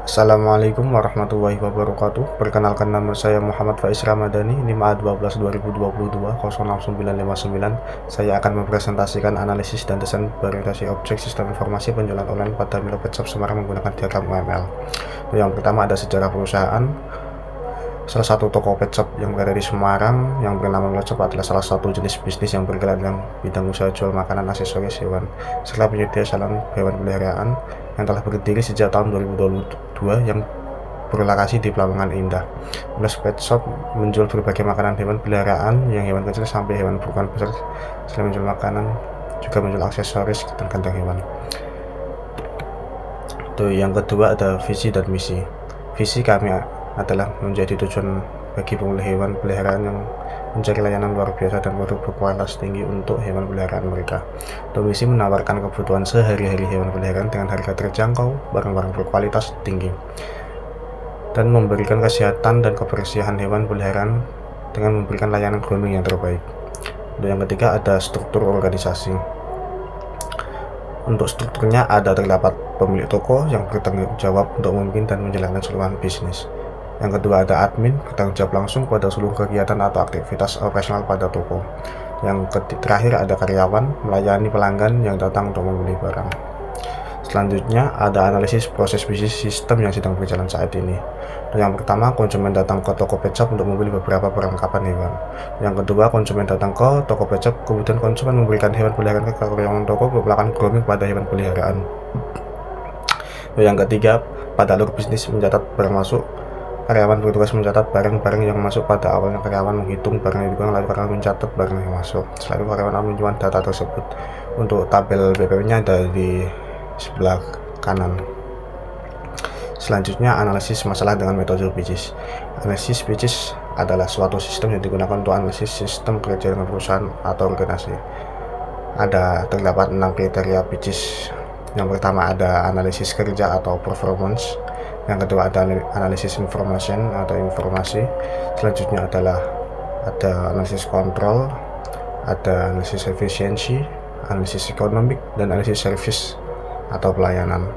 Assalamualaikum warahmatullahi wabarakatuh. Perkenalkan, nama saya Muhammad Faiz Ramadhani, NIM A12 2022 06959. Saya akan mempresentasikan analisis dan desain berorientasi objek sistem informasi penjualan online pada Milo Petshop Semarang menggunakan diagram UML. Yang pertama ada sejarah perusahaan. Salah satu toko pet shop yang berada di Semarang yang bernama Milo Petshop adalah salah satu jenis bisnis yang bergerak dalam bidang usaha jual makanan, aksesoris hewan, serta penyedia salon hewan peliharaan yang telah berdiri sejak tahun 2022 yang berlokasi di Pelabuhan Indah. Milo Pet Shop menjual berbagai makanan hewan peliharaan, yang hewan kecil sampai hewan berukuran besar. Selain menjual makanan, juga menjual aksesoris dan kandang hewan. Yang kedua ada visi dan misi. Visi kami adalah menjadi tujuan bagi pemilik hewan peliharaan yang mencari layanan luar biasa dan produk berkualitas tinggi untuk hewan peliharaan mereka. Misi menawarkan kebutuhan sehari-hari hewan peliharaan dengan harga terjangkau, barang-barang berkualitas tinggi, dan memberikan kesehatan dan kebersihan hewan peliharaan dengan memberikan layanan grooming yang terbaik. Yang ketiga ada struktur organisasi. Untuk strukturnya terdapat pemilik toko yang bertanggung jawab untuk memimpin dan menjalankan seluruh bisnis. Yang kedua ada admin, bertanggung jawab langsung pada seluruh kegiatan atau aktivitas operasional pada toko. Yang terakhir ada karyawan, melayani pelanggan yang datang untuk membeli barang. Selanjutnya ada analisis proses bisnis sistem yang sedang berjalan saat ini. Yang pertama, konsumen datang ke toko pet shop untuk membeli beberapa perlengkapan hewan. Yang kedua, konsumen datang ke toko pet shop, kemudian konsumen memberikan hewan peliharaan ke karyawan toko untuk melakukan grooming pada hewan peliharaan. Yang ketiga, pada alur bisnis mencatat barang masuk. Karyawan bertugas mencatat barang-barang yang masuk. Pada awalnya karyawan menghitung barang yang dibuang, lalu karyawan mencatat barang yang masuk. Setelah itu karyawan menyimpan data tersebut. Untuk tabel BPM-nya ada di sebelah kanan. Selanjutnya analisis masalah dengan metode PICIS. Analisis PICIS adalah suatu sistem yang digunakan untuk analisis sistem kerja dengan perusahaan atau organisasi. Terdapat 6 kriteria PICIS. Yang pertama ada analisis kerja atau performance. Yang kedua ada analisis information atau informasi. Selanjutnya ada analisis kontrol, ada analisis efisiensi, analisis ekonomik, dan analisis service atau pelayanan.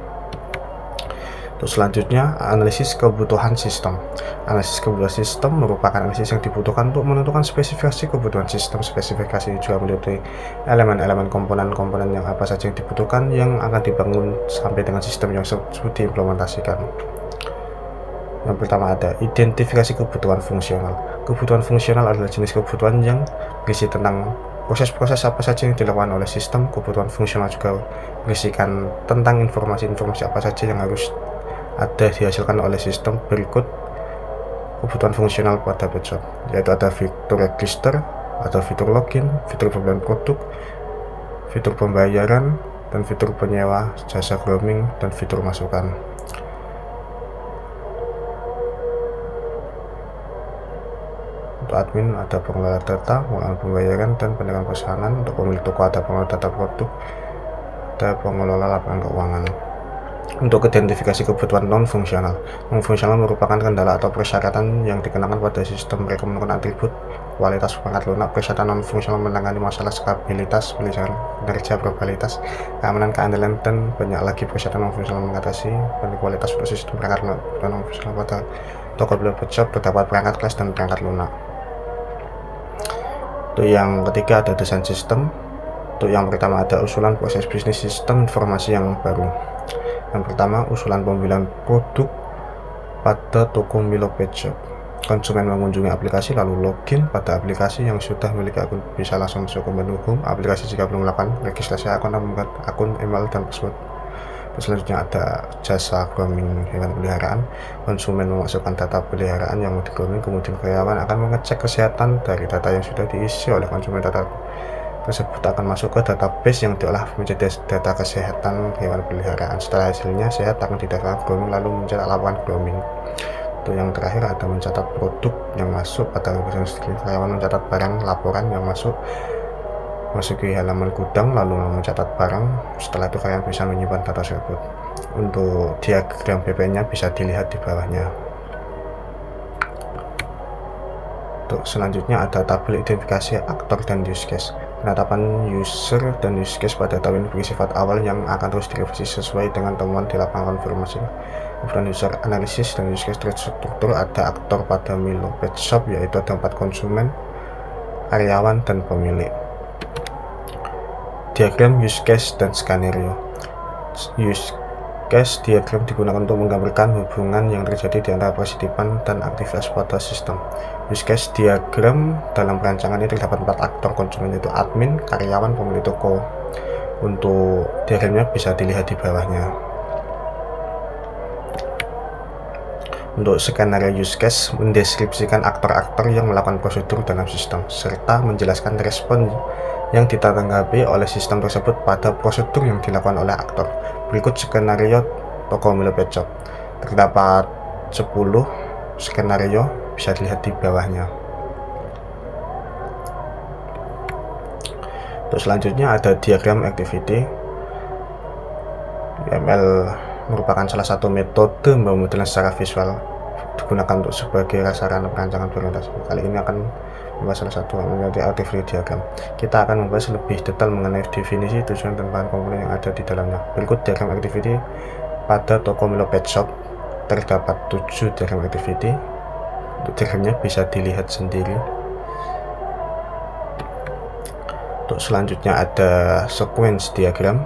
Selanjutnya analisis kebutuhan sistem. Analisis kebutuhan sistem merupakan analisis yang dibutuhkan untuk menentukan spesifikasi kebutuhan sistem. Spesifikasi juga meliputi elemen-elemen komponen-komponen yang apa saja yang dibutuhkan yang akan dibangun sampai dengan sistem yang tersebut diimplementasikan. Yang pertama ada identifikasi kebutuhan fungsional. Kebutuhan fungsional adalah jenis kebutuhan yang berisi tentang proses-proses apa saja yang dilakukan oleh sistem. Kebutuhan fungsional juga berisikan tentang informasi-informasi apa saja yang harus dihasilkan oleh sistem. Berikut kebutuhan fungsional pada pet shop, yaitu ada fitur register, ada fitur login, fitur pembelian produk, fitur pembayaran, dan fitur penyewa jasa grooming, dan fitur masukan. Untuk admin ada pengelola data, pengelola pembayaran, dan penerangan pesanan. Untuk pemilik toko ada pengelola data produk, ada pengelola laporan keuangan. Untuk identifikasi kebutuhan non-fungsional. Non-fungsional merupakan kendala atau persyaratan yang dikenakan pada sistem. Mereka menggunakan atribut, kualitas, perangkat lunak. Persyaratan non-fungsional menangani masalah skabilitas, kinerja, probabilitas, keamanan, keandalan, dan banyak lagi. Persyaratan non-fungsional mengatasi kualitas untuk sistem. Perangkat non-fungsional pada toko pet shop terdapat perangkat kelas dan perangkat lunak. Yang ketiga ada desain sistem. Yang pertama ada usulan proses bisnis sistem informasi yang baru. Yang pertama, usulan pembelian produk pada toko Milo Pet Shop. Konsumen mengunjungi aplikasi lalu login pada aplikasi. Yang sudah memiliki akun bisa langsung masuk ke menu home aplikasi jika belum melakukan registrasi akun, membuat akun email dan password. Selanjutnya ada jasa grooming hewan peliharaan. Konsumen memasukkan data peliharaan yang mau di-grooming, kemudian karyawan akan mengecek kesehatan dari data yang sudah diisi oleh konsumen. Data tersebut akan masuk ke database yang diolah menjadi data kesehatan hewan peliharaan. Setelah hasilnya sehat akan didaftarkan grooming lalu mencetak laporan grooming. Yang terakhir ada mencatat produk yang masuk pada karyawan mencatat barang laporan yang masuki halaman gudang lalu mencatat barang. Setelah itu kalian bisa menyimpan data tersebut. Untuk diagram BP-nya bisa dilihat di bawahnya. Selanjutnya ada tabel identifikasi aktor dan use case. Penetapan user dan use case pada tabel ini bersifat awal yang akan terus direvisi sesuai dengan temuan di lapangan konfirmasi Kemudian user analysis dan use case struktur, ada aktor pada Milo Pet Shop, yaitu tempat konsumen, karyawan, dan pemilik. Diagram use case dan skenario. Use case diagram digunakan untuk menggambarkan hubungan yang terjadi di antara partisipan dan aktivitas pada sistem. Use case diagram dalam perancangan ini terdapat 4 aktor konsumen, yaitu admin, karyawan, pemilik toko. Untuk diagramnya bisa dilihat di bawahnya. Untuk skenario use case mendeskripsikan aktor-aktor yang melakukan prosedur dalam sistem serta menjelaskan respon yang ditanggapi oleh sistem tersebut pada prosedur yang dilakukan oleh aktor. Berikut skenario toko Milo Pet Shop. Terdapat 10 skenario, bisa dilihat di bawahnya. Untuk selanjutnya ada diagram activity. UML merupakan salah satu metode pemodelan secara visual digunakan untuk sebagai sarana perancangan berorientasi. Kali ini akan membahas salah satu menjadi activity diagram. Kita akan membahas lebih detail mengenai definisi, tujuan, dan bahan komponen yang ada di dalamnya. Berikut diagram activity pada toko Milo Pet Shop. Terdapat 7 diagram activity. Untuk diagramnya bisa dilihat sendiri. Untuk selanjutnya ada sequence diagram,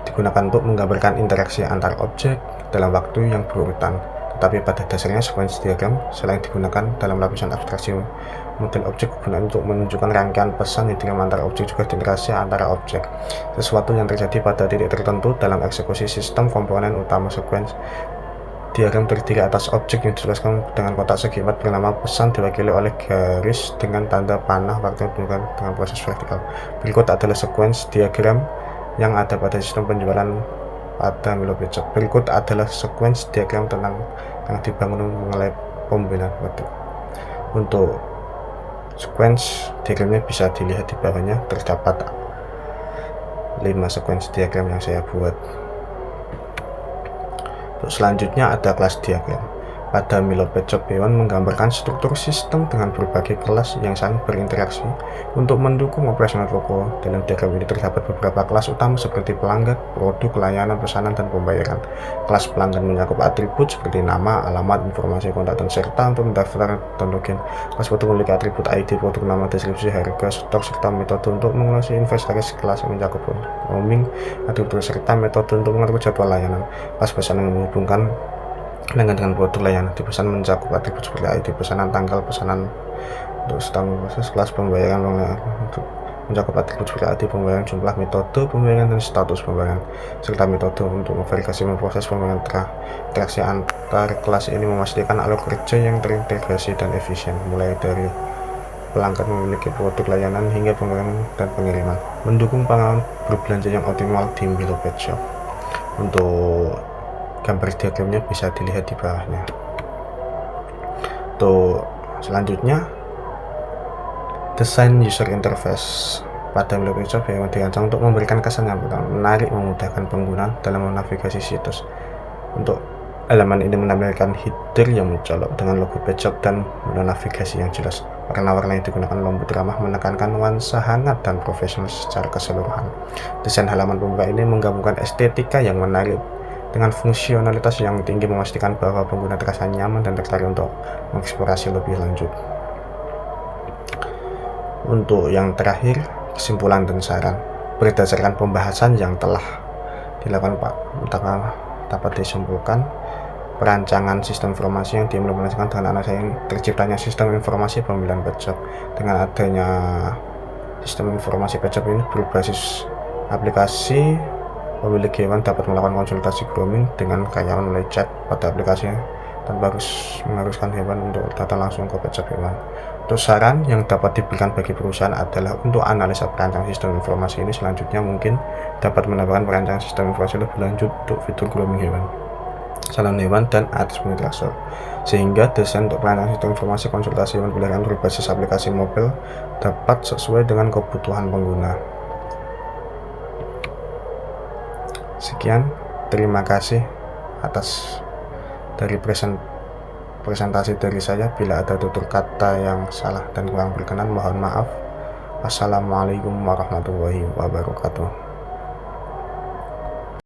digunakan untuk menggambarkan interaksi antar objek dalam waktu yang berurutan. Tetapi pada dasarnya sequence diagram selain digunakan dalam lapisan abstraksi model objek, gunaan untuk menunjukkan rangkaian pesan yang dikirim antar objek, juga interaksi antara objek. Sesuatu yang terjadi pada titik tertentu dalam eksekusi sistem. Komponen utama sequence diagram terdiri atas objek yang dijelaskan dengan kotak segi 4 bernama pesan, diwakili oleh garis dengan tanda panah, waktu dengan proses vertikal. Berikut adalah sequence diagram yang ada pada sistem penjualan pada Milo Pet Shop. Berikut adalah sequence diagram tentang yang dibangun mengenai pembinaan produk. Untuk sequence diagramnya bisa dilihat di bawahnya. Terdapat 5 sequence diagram yang saya buat. Untuk selanjutnya ada kelas diagram. Pada Milo Pet Shop hewan menggambarkan struktur sistem dengan berbagai kelas yang saling berinteraksi untuk mendukung operasional toko. Dalam diagram ini terdapat beberapa kelas utama seperti pelanggan, produk, layanan, pesanan, dan pembayaran. Kelas pelanggan mencakup atribut seperti nama, alamat, informasi kontak, dan serta untuk mendaftar dan login. Kelas produk memiliki atribut ID, produk, nama, deskripsi, harga, stok, serta metode untuk mengulasih inventaris. Kelas mencakup roaming, atribut, serta metode untuk mengatur jadwal layanan. Kelas pesanan menghubungkan pelanggan dengan produk layanan. Di pesan mencakup atribut seperti ID pesanan, tanggal pesanan. Untuk setahun proses. Kelas pembayaran untuk mencakup atribut seperti ID pembayaran, jumlah, metode pembayaran, dan status pembayaran, serta metode untuk memverifikasi proses pembayaran. Interaksi antar kelas ini memastikan alur kerja yang terintegrasi dan efisien, mulai dari pelanggan memiliki produk layanan hingga pembayaran dan pengiriman, mendukung pengalaman berbelanja yang optimal di Milo Pet Shop. Untuk gambar diagramnya bisa dilihat di bawahnya. Untuk selanjutnya desain user interface. Pada Milo Pet Shop yang dirancang untuk memberikan kesan yang menarik, memudahkan pengguna dalam menavigasi situs. Untuk elemen ini menampilkan header yang mencolok dengan logo Pet Shop dan navigasi yang jelas. Warna-warna yang digunakan lembut, ramah, menekankan nuansa hangat dan profesional secara keseluruhan. Desain halaman pembuka ini menggabungkan estetika yang menarik dengan fungsionalitas yang tinggi, memastikan bahwa pengguna terasa nyaman dan tertarik untuk mengeksplorasi lebih lanjut. Untuk yang terakhir, kesimpulan dan saran. Berdasarkan pembahasan yang telah dilakukan dapat disimpulkan perancangan sistem informasi yang diimplementasikan dengan analisis terciptanya sistem informasi pemilihan Pet Shop. Dengan adanya sistem informasi Pet Shop ini berbasis aplikasi, pemilik hewan dapat melakukan konsultasi grooming dengan karyawan melalui chat pada aplikasinya tanpa harus mengharuskan hewan untuk datang langsung ke Pet Shop hewan. Untuk saran yang dapat diberikan bagi perusahaan adalah untuk analisa perancangan sistem informasi ini selanjutnya mungkin dapat menambahkan perancangan sistem informasi lebih lanjut untuk fitur grooming hewan, salon hewan, dan administrator, sehingga desain untuk perancangan sistem informasi konsultasi hewan peliharaan berbasis aplikasi mobil dapat sesuai dengan kebutuhan pengguna. Sekian, terima kasih atas dari presentasi dari saya. Bila ada tutur kata yang salah dan kurang berkenan, mohon maaf. Wassalamualaikum warahmatullahi wabarakatuh.